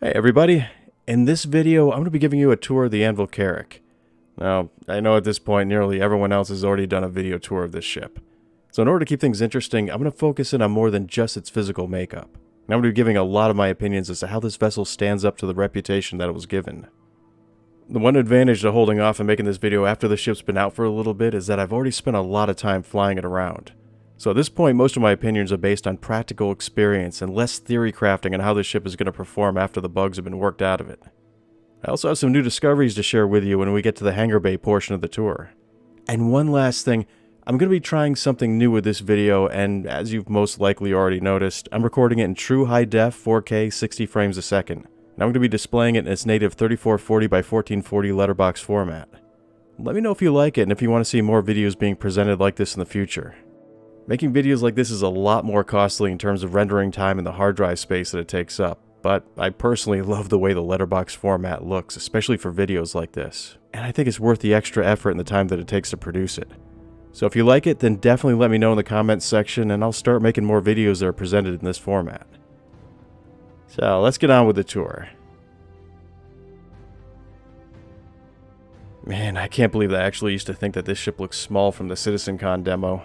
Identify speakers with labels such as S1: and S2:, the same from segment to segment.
S1: Hey everybody, in this video I'm going to be giving you a tour of the Anvil Carrack. Now, I know at this point nearly everyone else has already done a video tour of this ship. So in order to keep things interesting, I'm going to focus in on more than just its physical makeup. And I'm going to be giving a lot of my opinions as to how this vessel stands up to the reputation that it was given. The one advantage to holding off and making this video after the ship's been out for a little bit is that I've already spent a lot of time flying it around. So at this point, most of my opinions are based on practical experience and less theory crafting on how this ship is going to perform after the bugs have been worked out of it. I also have some new discoveries to share with you when we get to the hangar bay portion of the tour. And one last thing, I'm going to be trying something new with this video, and as you've most likely already noticed, I'm recording it in true high def 4K 60 frames a second. And I'm going to be displaying it in its native 3440 by 1440 letterbox format. Let me know if you like it and if you want to see more videos being presented like this in the future. Making videos like this is a lot more costly in terms of rendering time and the hard drive space that it takes up, but I personally love the way the letterbox format looks, especially for videos like this, and I think it's worth the extra effort and the time that it takes to produce it. So if you like it, then definitely let me know in the comments section and I'll start making more videos that are presented in this format. So let's get on with the tour. Man, I can't believe that I actually used to think that this ship looks small from the CitizenCon demo.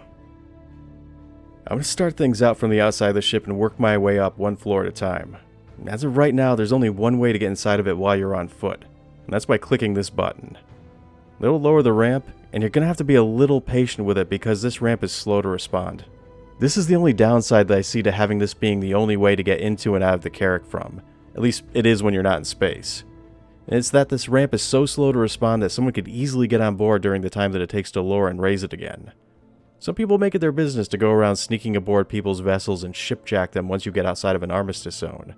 S1: I'm going to start things out from the outside of the ship and work my way up one floor at a time. As of right now, there's only one way to get inside of it while you're on foot, and that's by clicking this button. It'll lower the ramp, and you're going to have to be a little patient with it because this ramp is slow to respond. This is the only downside that I see to having this being the only way to get into and out of the Carrack from. At least it is when you're not in space. And it's that this ramp is so slow to respond that someone could easily get on board during the time that it takes to lower and raise it again. Some people make it their business to go around sneaking aboard people's vessels and shipjack them once you get outside of an armistice zone.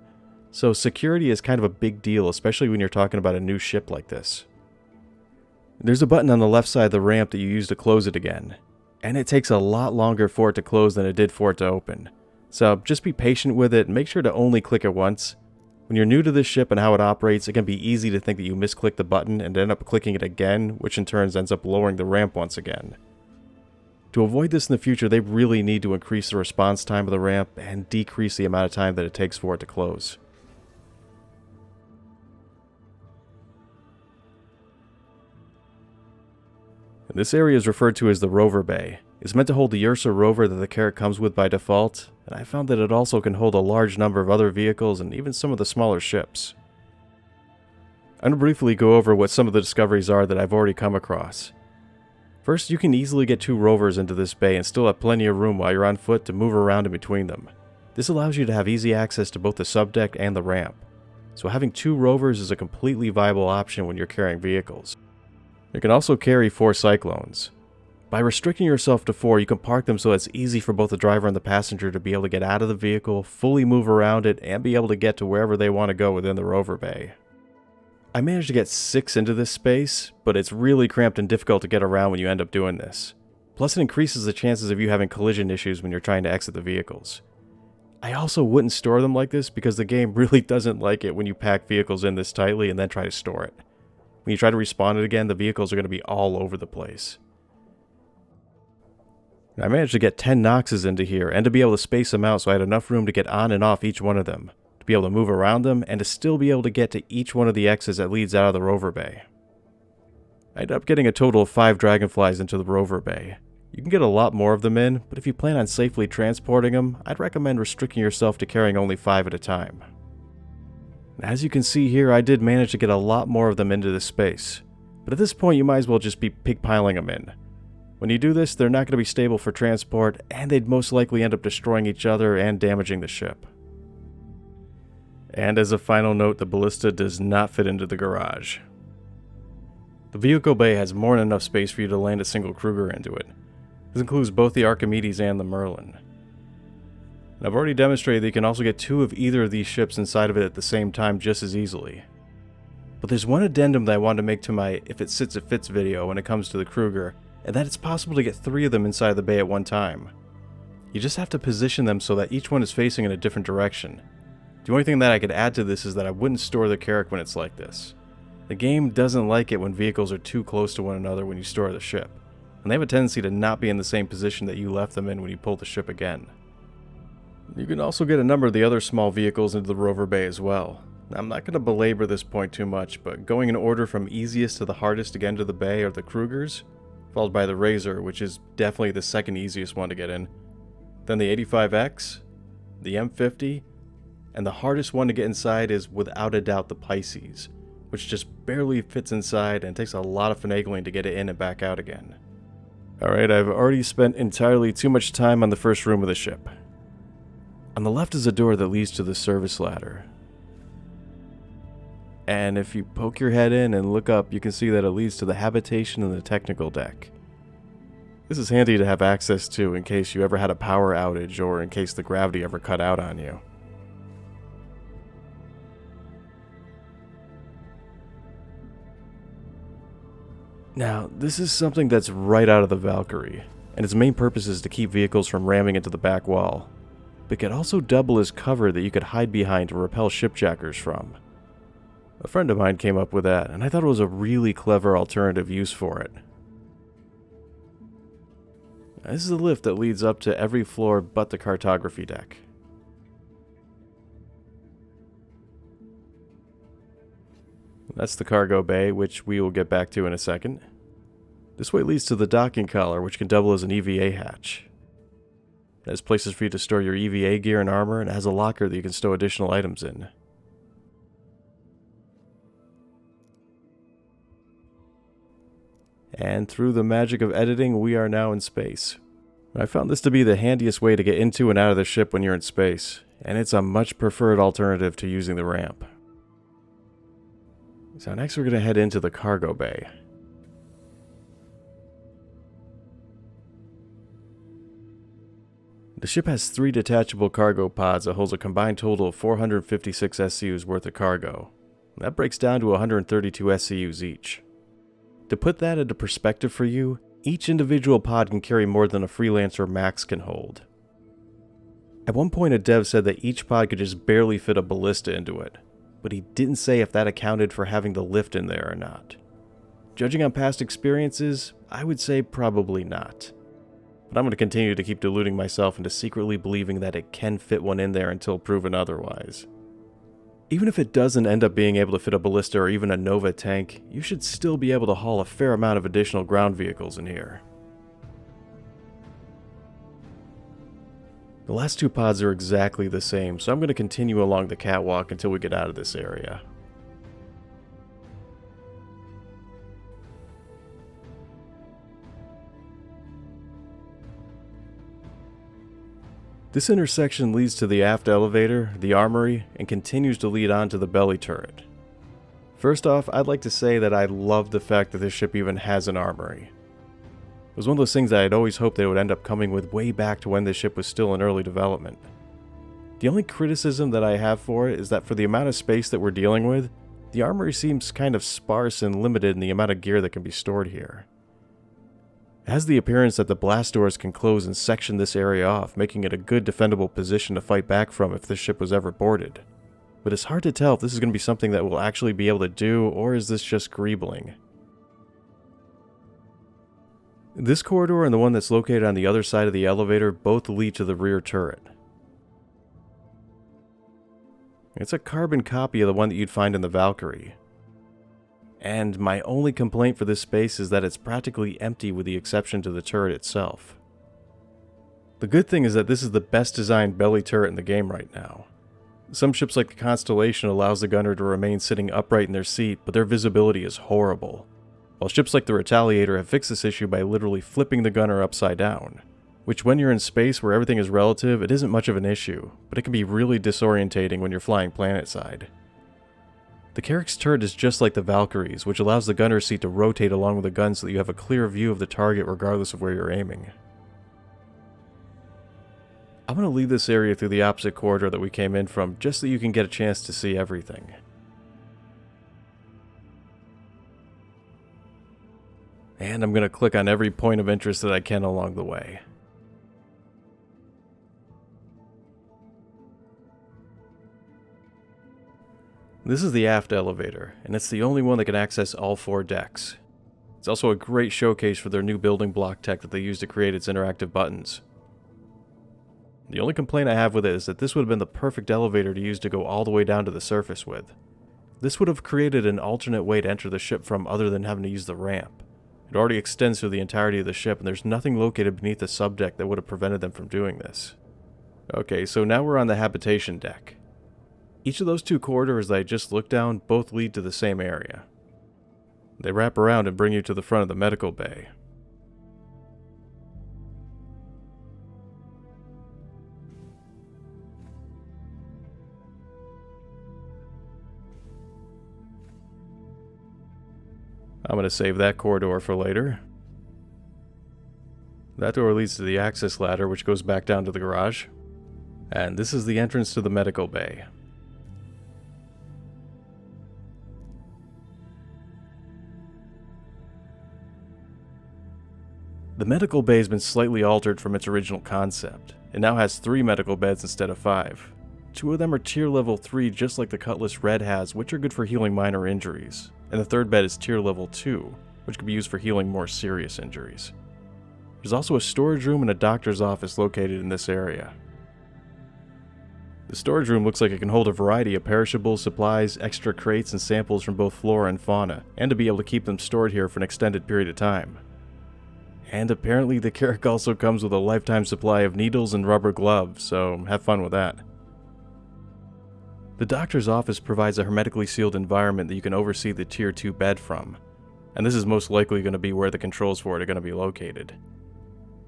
S1: So security is kind of a big deal, especially when you're talking about a new ship like this. There's a button on the left side of the ramp that you use to close it again, and it takes a lot longer for it to close than it did for it to open. So just be patient with it and make sure to only click it once. When you're new to this ship and how it operates, it can be easy to think that you misclick the button and end up clicking it again, which in turn ends up lowering the ramp once again. To avoid this in the future, they really need to increase the response time of the ramp and decrease the amount of time that it takes for it to close. This area is referred to as the Rover Bay. It's meant to hold the Ursa Rover that the Carrack comes with by default, and I found that it also can hold a large number of other vehicles and even some of the smaller ships. I'm going to briefly go over what some of the discoveries are that I've already come across. First, you can easily get two rovers into this bay and still have plenty of room while you're on foot to move around in between them. This allows you to have easy access to both the subdeck and the ramp. So having two rovers is a completely viable option when you're carrying vehicles. You can also carry 4 Cyclones. By restricting yourself to 4, you can park them so it's easy for both the driver and the passenger to be able to get out of the vehicle, fully move around it, and be able to get to wherever they want to go within the rover bay. I managed to get 6 into this space, but it's really cramped and difficult to get around when you end up doing this. Plus it increases the chances of you having collision issues when you're trying to exit the vehicles. I also wouldn't store them like this because the game really doesn't like it when you pack vehicles in this tightly and then try to store it. When you try to respawn it again, the vehicles are going to be all over the place. I managed to get 10 Noxes into here and to be able to space them out so I had enough room to get on and off each one of them, to be able to move around them, and to still be able to get to each one of the exits that leads out of the rover bay. I ended up getting a total of 5 Dragonflies into the rover bay. You can get a lot more of them in, but if you plan on safely transporting them, I'd recommend restricting yourself to carrying only 5 at a time. As you can see here, I did manage to get a lot more of them into this space, but at this point you might as well just be pigpiling them in. When you do this, they're not going to be stable for transport, and they'd most likely end up destroying each other and damaging the ship. And as a final note, the Ballista does not fit into the garage. The vehicle bay has more than enough space for you to land a single Kruger into it. This includes both the Archimedes and the Merlin. And I've already demonstrated that you can also get 2 of either of these ships inside of it at the same time just as easily. But there's one addendum that I wanted to make to my If It Sits It Fits video when it comes to the Kruger, and that it's possible to get 3 of them inside the bay at one time. You just have to position them so that each one is facing in a different direction. The only thing that I could add to this is that I wouldn't store the Carrack when it's like this. The game doesn't like it when vehicles are too close to one another when you store the ship, and they have a tendency to not be in the same position that you left them in when you pull the ship again. You can also get a number of the other small vehicles into the rover bay as well. I'm not going to belabor this point too much, but going in order from easiest to the hardest to get into the bay are the Krugers, followed by the Razor, which is definitely the second easiest one to get in. Then the 85X, the M50, and the hardest one to get inside is without a doubt the Pisces, which just barely fits inside and takes a lot of finagling to get it in and back out again. Alright, I've already spent entirely too much time on the first room of the ship. On the left is a door that leads to the service ladder. And if you poke your head in and look up, you can see that it leads to the Habitation and the Technical Deck. This is handy to have access to in case you ever had a power outage or in case the gravity ever cut out on you. Now, this is something that's right out of the Valkyrie, and its main purpose is to keep vehicles from ramming into the back wall, but could also double as cover that you could hide behind to repel shipjackers from. A friend of mine came up with that, and I thought it was a really clever alternative use for it. This is a lift that leads up to every floor but the cartography deck. That's the cargo bay, which we will get back to in a second. This way leads to the docking collar, which can double as an EVA hatch. It has places for you to store your EVA gear and armor, and it has a locker that you can stow additional items in. And through the magic of editing, we are now in space. I found this to be the handiest way to get into and out of the ship when you're in space, and it's a much preferred alternative to using the ramp. So next we're going to head into the cargo bay. The ship has 3 detachable cargo pods that holds a combined total of 456 SCUs worth of cargo. That breaks down to 132 SCUs each. To put that into perspective for you, each individual pod can carry more than a Freelancer Max can hold. At one point a dev said that each pod could just barely fit a Ballista into it, but he didn't say if that accounted for having the lift in there or not. Judging on past experiences, I would say probably not. But I'm going to continue to keep deluding myself into secretly believing that it can fit one in there until proven otherwise. Even if it doesn't end up being able to fit a Ballista or even a Nova tank, you should still be able to haul a fair amount of additional ground vehicles in here. The last 2 pods are exactly the same, so I'm going to continue along the catwalk until we get out of this area. This intersection leads to the aft elevator, the armory, and continues to lead on to the belly turret. First off, I'd like to say that I love the fact that this ship even has an armory. It was one of those things that I'd always hoped they would end up coming with way back to when this ship was still in early development. The only criticism that I have for it is that for the amount of space that we're dealing with, the armory seems kind of sparse and limited in the amount of gear that can be stored here. It has the appearance that the blast doors can close and section this area off, making it a good defendable position to fight back from if this ship was ever boarded. But it's hard to tell if this is going to be something that we'll actually be able to do, or is this just greebling? This corridor and the one that's located on the other side of the elevator both lead to the rear turret. It's a carbon copy of the one that you'd find in the Valkyrie. And my only complaint for this space is that it's practically empty with the exception to the turret itself. The good thing is that this is the best designed belly turret in the game right now. Some ships like the Constellation allows the gunner to remain sitting upright in their seat, but their visibility is horrible. While ships like the Retaliator have fixed this issue by literally flipping the gunner upside down. Which when you're in space where everything is relative, it isn't much of an issue, but it can be really disorientating when you're flying planetside. The Carrack's turret is just like the Valkyrie's, which allows the gunner's seat to rotate along with the gun so that you have a clear view of the target regardless of where you're aiming. I'm going to leave this area through the opposite corridor that we came in from, just so you can get a chance to see everything. And I'm going to click on every point of interest that I can along the way. This is the aft elevator, and it's the only one that can access all 4 decks. It's also a great showcase for their new building block tech that they use to create its interactive buttons. The only complaint I have with it is that this would have been the perfect elevator to use to go all the way down to the surface with. This would have created an alternate way to enter the ship from other than having to use the ramp. It already extends through the entirety of the ship, and there's nothing located beneath the subdeck that would have prevented them from doing this. Okay, so now we're on the Habitation Deck. Each of those two corridors that I just looked down both lead to the same area. They wrap around and bring you to the front of the medical bay. I'm going to save that corridor for later. That door leads to the access ladder, which goes back down to the garage. And this is the entrance to the medical bay. The medical bay has been slightly altered from its original concept. It now has 3 medical beds instead of 5. 2 of them are tier level 3, just like the Cutlass Red has, which are good for healing minor injuries. And the 3rd bed is tier level 2, which can be used for healing more serious injuries. There's also a storage room and a doctor's office located in this area. The storage room looks like it can hold a variety of perishable supplies, extra crates, and samples from both flora and fauna, and to be able to keep them stored here for an extended period of time. And apparently the Carrack also comes with a lifetime supply of needles and rubber gloves, so have fun with that. The doctor's office provides a hermetically sealed environment that you can oversee the tier 2 bed from, and this is most likely going to be where the controls for it are going to be located.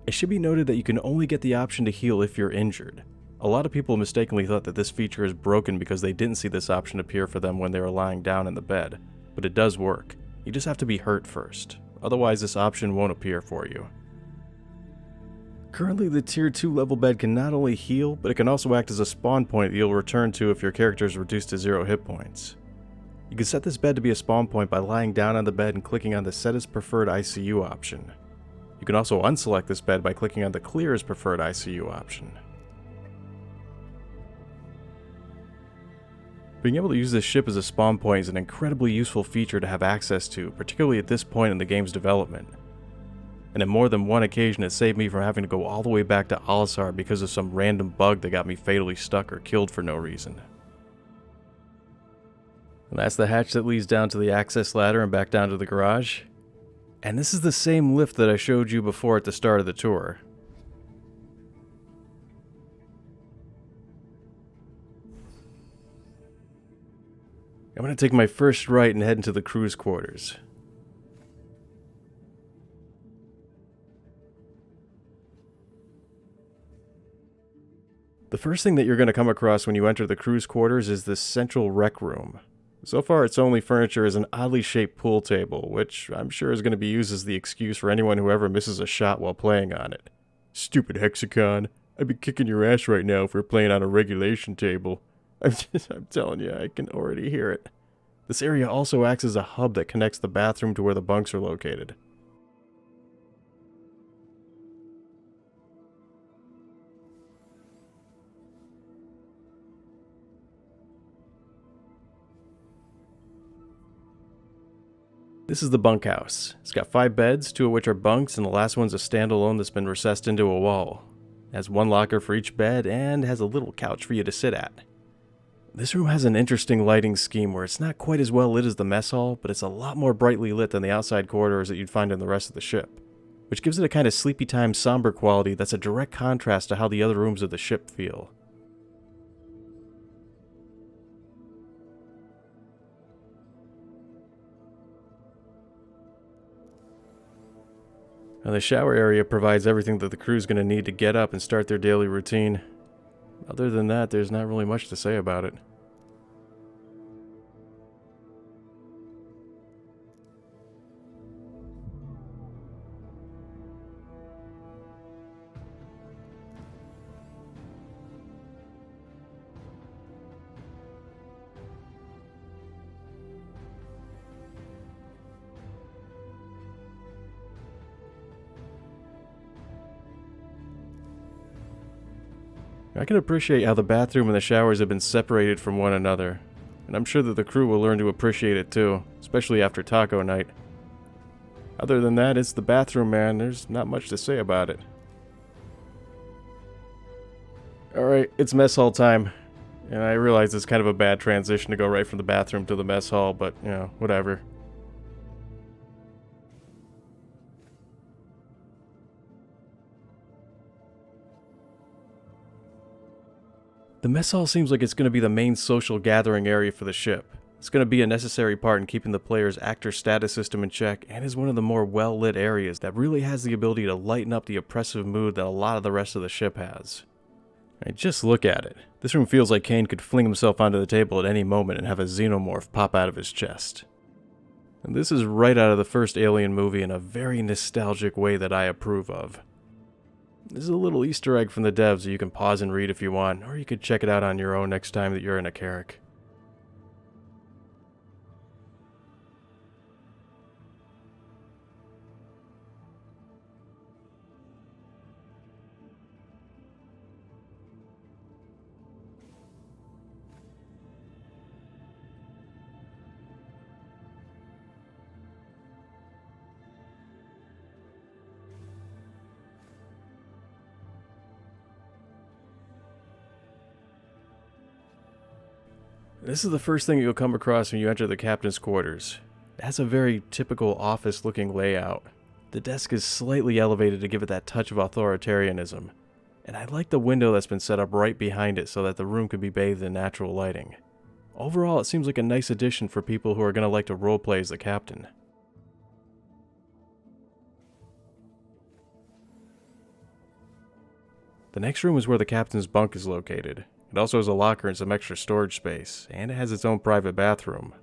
S1: It should be noted that you can only get the option to heal if you're injured. A lot of people mistakenly thought that this feature is broken because they didn't see this option appear for them when they were lying down in the bed, but it does work. You just have to be hurt first. Otherwise, this option won't appear for you. Currently, the tier 2 level bed can not only heal, but it can also act as a spawn point that you'll return to if your character is reduced to 0 hit points. You can set this bed to be a spawn point by lying down on the bed and clicking on the Set as Preferred ICU option. You can also unselect this bed by clicking on the Clear as Preferred ICU option. Being able to use this ship as a spawn point is an incredibly useful feature to have access to, particularly at this point in the game's development. And on more than one occasion it saved me from having to go all the way back to Alisar because of some random bug that got me fatally stuck or killed for no reason. And that's the hatch that leads down to the access ladder and back down to the garage. And this is the same lift that I showed you before at the start of the tour. I'm going to take my first right and head into the crew's quarters. The first thing that you're going to come across when you enter the crew's quarters is this central rec room. So far, its only furniture is an oddly shaped pool table, which I'm sure is going to be used as the excuse for anyone who ever misses a shot while playing on it. Stupid hexagon. I'd be kicking your ass right now if we're playing on a regulation table. I'm telling you, I can already hear it. This area also acts as a hub that connects the bathroom to where the bunks are located. This is the bunkhouse. It's got 5 beds, 2 of which are bunks, and the last one's a standalone that's been recessed into a wall. It has 1 locker for each bed, and has a little couch for you to sit at. This room has an interesting lighting scheme where it's not quite as well lit as the mess hall, but it's a lot more brightly lit than the outside corridors that you'd find in the rest of the ship, which gives it a kind of sleepy time somber quality that's a direct contrast to how the other rooms of the ship feel. Now, the shower area provides everything that the crew's going to need to get up and start their daily routine. Other than that, there's not really much to say about it. I can appreciate how the bathroom and the showers have been separated from one another, and I'm sure that the crew will learn to appreciate it too, especially after taco night. Other than that, it's the bathroom, man. There's not much to say about it. Alright, it's mess hall time. And I realize it's kind of a bad transition to go right from the bathroom to the mess hall, but, you know, whatever. The mess hall seems like it's going to be the main social gathering area for the ship. It's going to be a necessary part in keeping the player's actor status system in check, and is one of the more well-lit areas that really has the ability to lighten up the oppressive mood that a lot of the rest of the ship has. Just look at it. This room feels like Kane could fling himself onto the table at any moment and have a xenomorph pop out of his chest. And this is right out of the first Alien movie in a very nostalgic way that I approve of. This is a little Easter egg from the devs that you can pause and read if you want, or you could check it out on your own next time that you're in a Carrack. This is the first thing you'll come across when you enter the captain's quarters. It has a very typical office-looking layout. The desk is slightly elevated to give it that touch of authoritarianism, and I like the window that's been set up right behind it so that the room can be bathed in natural lighting. Overall, it seems like a nice addition for people who are going to like to roleplay as the captain. The next room is where the captain's bunk is located. It also has a locker and some extra storage space, and it has its own private bathroom.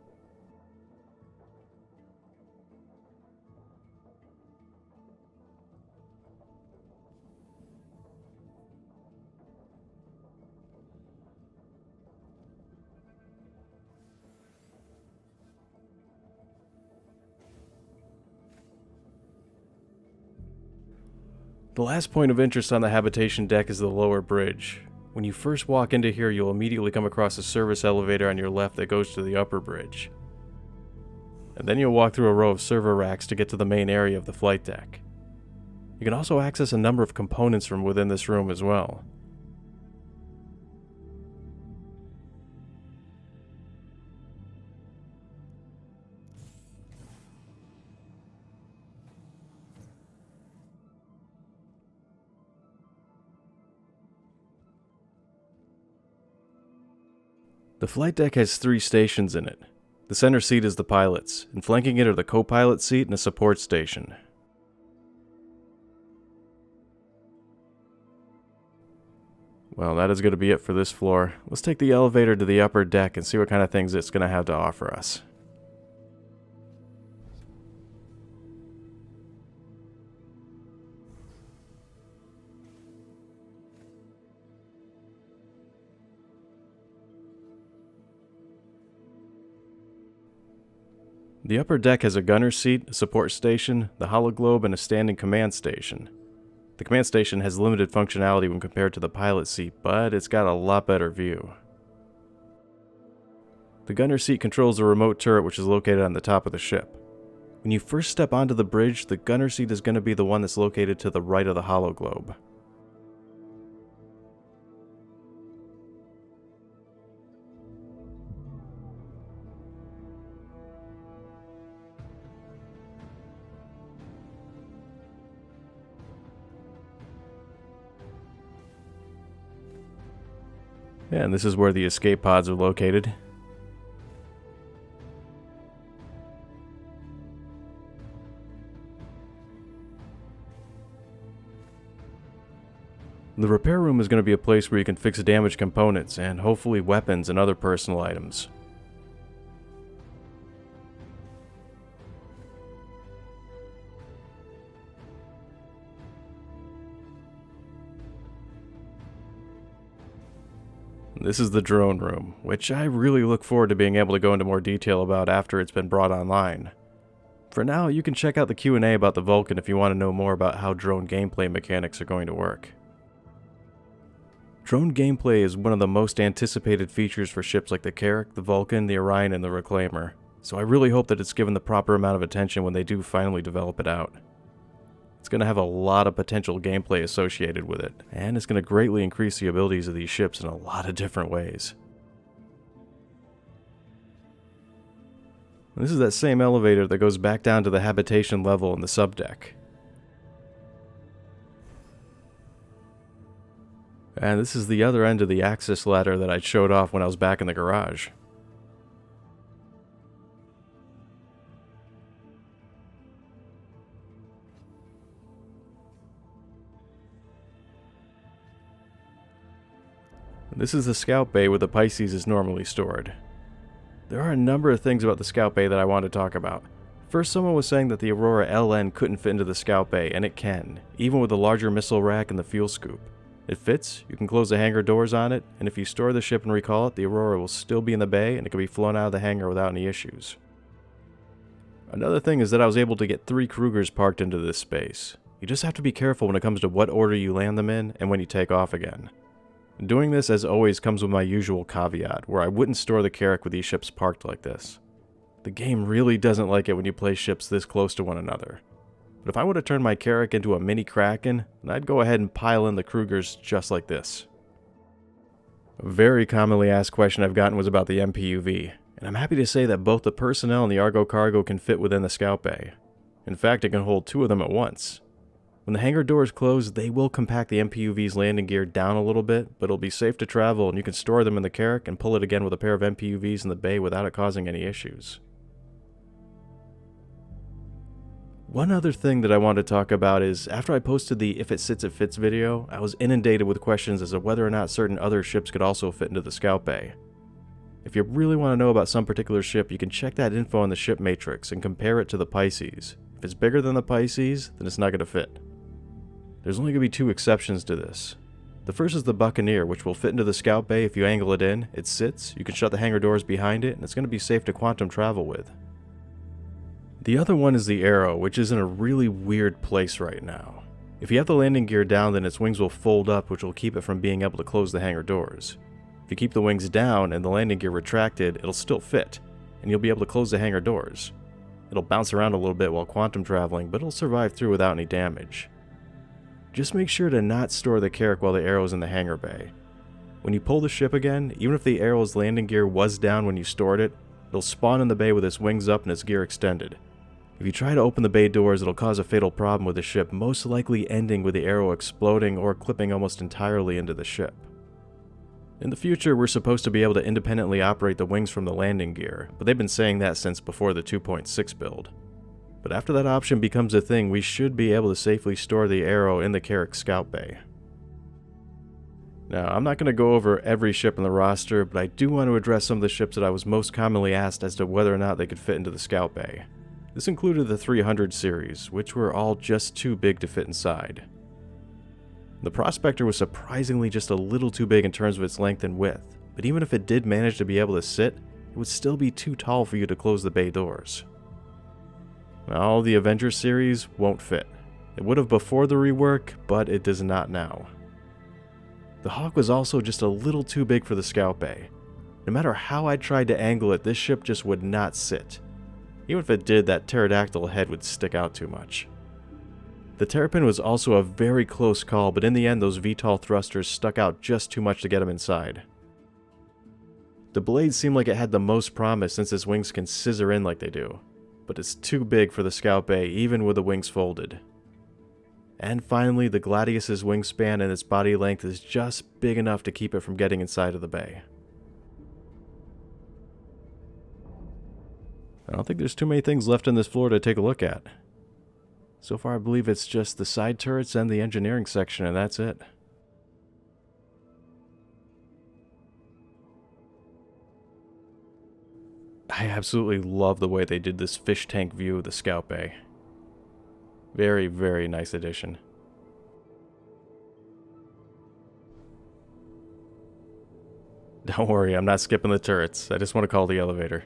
S1: The last point of interest on the Habitation Deck is the lower bridge. When you first walk into here, you'll immediately come across a service elevator on your left that goes to the upper bridge. And then you'll walk through a row of server racks to get to the main area of the flight deck. You can also access a number of components from within this room as well. The flight deck has 3 stations in it. The center seat is the pilot's, and flanking it are the co-pilot seat and a support station. Well, that is going to be it for this floor. Let's take the elevator to the upper deck and see what kind of things it's going to have to offer us. The upper deck has a gunner's seat, a support station, the hologlobe, and a standing command station. The command station has limited functionality when compared to the pilot seat, but it's got a lot better view. The gunner's seat controls the remote turret which is located on the top of the ship. When you first step onto the bridge, the gunner's seat is going to be the one that's located to the right of the hologlobe. And this is where the escape pods are located. The repair room is going to be a place where you can fix damaged components and hopefully weapons and other personal items. This is the drone room, which I really look forward to being able to go into more detail about after it's been brought online. For now, you can check out the Q&A about the Vulcan if you want to know more about how drone gameplay mechanics are going to work. Drone gameplay is one of the most anticipated features for ships like the Carrack, the Vulcan, the Orion, and the Reclaimer, so I really hope that it's given the proper amount of attention when they do finally develop it out. It's going to have a lot of potential gameplay associated with it, and it's going to greatly increase the abilities of these ships in a lot of different ways. This is that same elevator that goes back down to the habitation level in the subdeck. And this is the other end of the access ladder that I showed off when I was back in the garage. This is the scout bay where the Pisces is normally stored. There are a number of things about the scout bay that I want to talk about. First, someone was saying that the Aurora LN couldn't fit into the scout bay, and it can, even with the larger missile rack and the fuel scoop. It fits, you can close the hangar doors on it, and if you store the ship and recall it, the Aurora will still be in the bay and it can be flown out of the hangar without any issues. Another thing is that I was able to get 3 Krugers parked into this space. You just have to be careful when it comes to what order you land them in and when you take off again. Doing this, as always, comes with my usual caveat, where I wouldn't store the Carrack with these ships parked like this. The game really doesn't like it when you place ships this close to one another. But if I would have turned my Carrack into a mini Kraken, then I'd go ahead and pile in the Krugers just like this. A very commonly asked question I've gotten was about the MPUV, and I'm happy to say that both the personnel and the Argo cargo can fit within the scout bay. In fact, it can hold 2 of them at once. When the hangar doors close, they will compact the MPUV's landing gear down a little bit, but it'll be safe to travel and you can store them in the Carrack and pull it again with a pair of MPUVs in the bay without it causing any issues. One other thing that I want to talk about is, after I posted the If It Sits It Fits video, I was inundated with questions as to whether or not certain other ships could also fit into the scout bay. If you really want to know about some particular ship, you can check that info in the ship matrix and compare it to the Pisces. If it's bigger than the Pisces, then it's not going to fit. There's only going to be 2 exceptions to this. The first is the Buccaneer, which will fit into the scout bay if you angle it in, it sits, you can shut the hangar doors behind it, and it's going to be safe to quantum travel with. The other one is the Arrow, which is in a really weird place right now. If you have the landing gear down, then its wings will fold up, which will keep it from being able to close the hangar doors. If you keep the wings down and the landing gear retracted, it'll still fit, and you'll be able to close the hangar doors. It'll bounce around a little bit while quantum traveling, but it'll survive through without any damage. Just make sure to not store the Carrack while the Arrow is in the hangar bay. When you pull the ship again, even if the Arrow's landing gear was down when you stored it, it'll spawn in the bay with its wings up and its gear extended. If you try to open the bay doors, it'll cause a fatal problem with the ship, most likely ending with the Arrow exploding or clipping almost entirely into the ship. In the future, we're supposed to be able to independently operate the wings from the landing gear, but they've been saying that since before the 2.6 build. But after that option becomes a thing, we should be able to safely store the Arrow in the Carrack scout bay. Now, I'm not going to go over every ship in the roster, but I do want to address some of the ships that I was most commonly asked as to whether or not they could fit into the scout bay. This included the 300 series, which were all just too big to fit inside. The Prospector was surprisingly just a little too big in terms of its length and width, but even if it did manage to be able to sit, it would still be too tall for you to close the bay doors. All the Avenger series won't fit. It would have before the rework, but it does not now. The Hawk was also just a little too big for the scout bay. No matter how I tried to angle it, this ship just would not sit. Even if it did, that pterodactyl head would stick out too much. The Terrapin was also a very close call, but in the end those VTOL thrusters stuck out just too much to get him inside. The Blade seemed like it had the most promise since its wings can scissor in like they do, but it's too big for the scout bay even with the wings folded. And finally, the Gladius's wingspan and its body length is just big enough to keep it from getting inside of the bay. I don't think there's too many things left in this floor to take a look at. So far I believe it's just the side turrets and the engineering section, and that's it. I absolutely love the way they did this fish tank view of the scout bay. Very, very nice addition. Don't worry, I'm not skipping the turrets. I just want to call the elevator.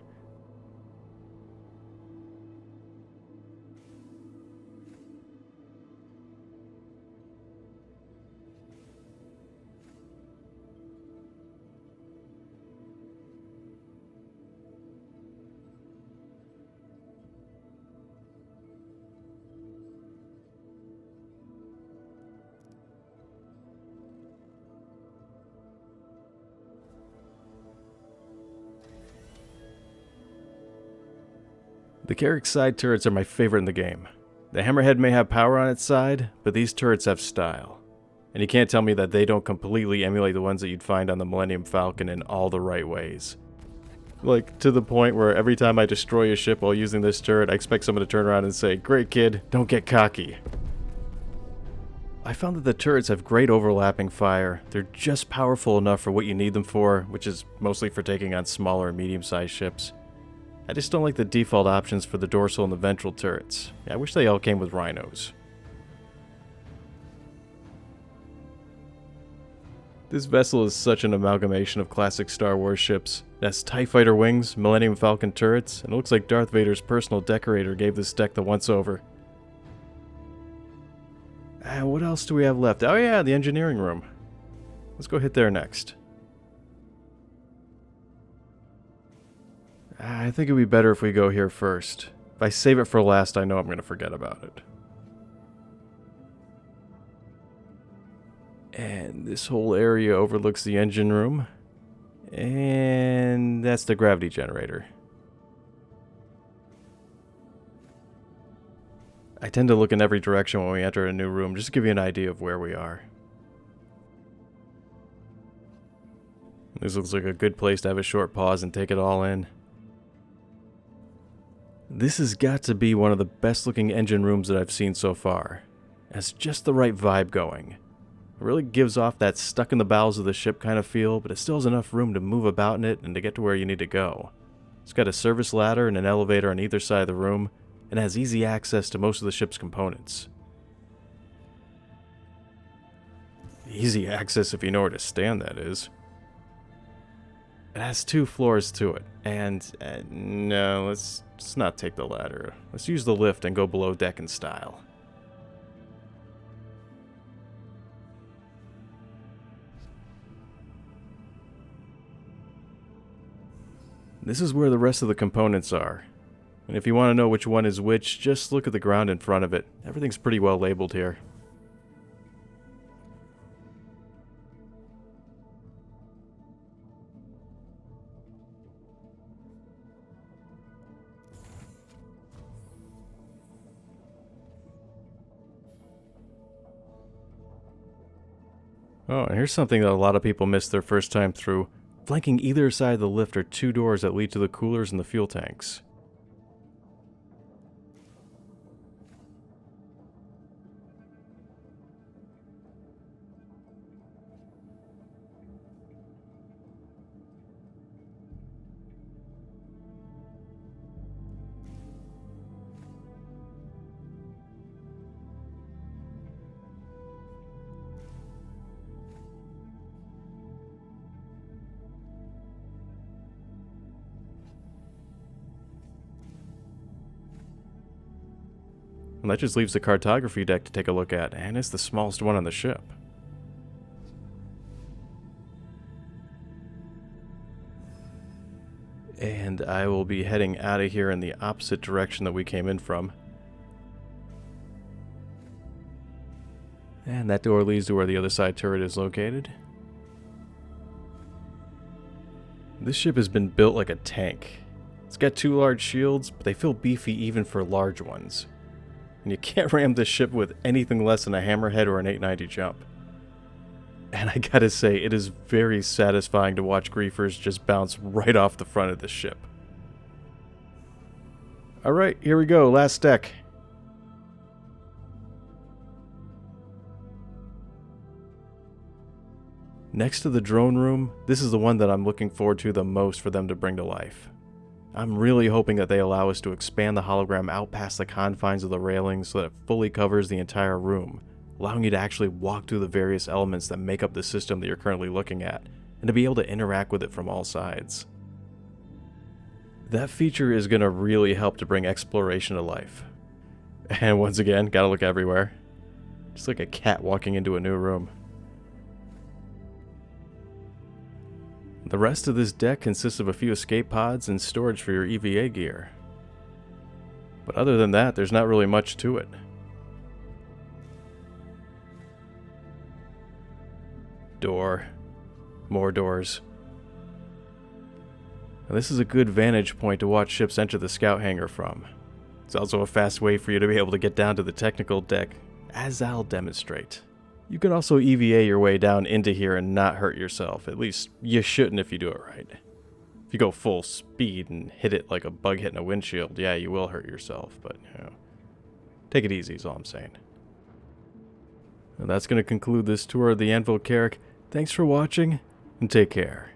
S1: The Carrack side turrets are my favorite in the game. The Hammerhead may have power on its side, but these turrets have style. And you can't tell me that they don't completely emulate the ones that you'd find on the Millennium Falcon in all the right ways. Like, to the point where every time I destroy a ship while using this turret, I expect someone to turn around and say, "Great kid, don't get cocky." I found that the turrets have great overlapping fire. They're just powerful enough for what you need them for, which is mostly for taking on smaller and medium-sized ships. I just don't like the default options for the dorsal and the ventral turrets. I wish they all came with rhinos. This vessel is such an amalgamation of classic Star Wars ships. It has TIE Fighter wings, Millennium Falcon turrets, and it looks like Darth Vader's personal decorator gave this deck the once-over. And what else do we have left? Oh yeah, the engineering room. Let's go hit there next. I think it'd be better if we go here first. If I save it for last, I know I'm going to forget about it. And this whole area overlooks the engine room. And that's the gravity generator. I tend to look in every direction when we enter a new room, just to give you an idea of where we are. This looks like a good place to have a short pause and take it all in. This has got to be one of the best looking engine rooms that I've seen so far. It has just the right vibe going. It really gives off that stuck in the bowels of the ship kind of feel, but it still has enough room to move about in it and to get to where you need to go. It's got a service ladder and an elevator on either side of the room, and has easy access to most of the ship's components. Easy access if you know where to stand, that is. It has 2 floors to it, and no, let's not take the ladder. Let's use the lift and go below deck in style. This is where the rest of the components are. And if you want to know which one is which, just look at the ground in front of it. Everything's pretty well labeled here. Oh, and here's something that a lot of people miss their first time through. Flanking either side of the lift are 2 doors that lead to the coolers and the fuel tanks. And that just leaves the cartography deck to take a look at, and it's the smallest one on the ship. And I will be heading out of here in the opposite direction that we came in from. And that door leads to where the other side turret is located. This ship has been built like a tank. It's got 2 large shields, but they feel beefy even for large ones. And you can't ram this ship with anything less than a hammerhead or an 890 jump. And I gotta say, it is very satisfying to watch griefers just bounce right off the front of this ship. Alright, here we go, last deck. Next to the drone room, this is the one that I'm looking forward to the most for them to bring to life. I'm really hoping that they allow us to expand the hologram out past the confines of the railing so that it fully covers the entire room, allowing you to actually walk through the various elements that make up the system that you're currently looking at, and to be able to interact with it from all sides. That feature is going to really help to bring exploration to life. And once again, gotta look everywhere. Just like a cat walking into a new room. The rest of this deck consists of a few escape pods and storage for your EVA gear. But other than that, there's not really much to it. Door. More doors. Now, this is a good vantage point to watch ships enter the scout hangar from. It's also a fast way for you to be able to get down to the technical deck, as I'll demonstrate. You can also EVA your way down into here and not hurt yourself. At least you shouldn't if you do it right. If you go full speed and hit it like a bug hitting a windshield, yeah, you will hurt yourself, but, you know, take it easy is all I'm saying. And that's going to conclude this tour of the Carrack. Thanks for watching, and take care.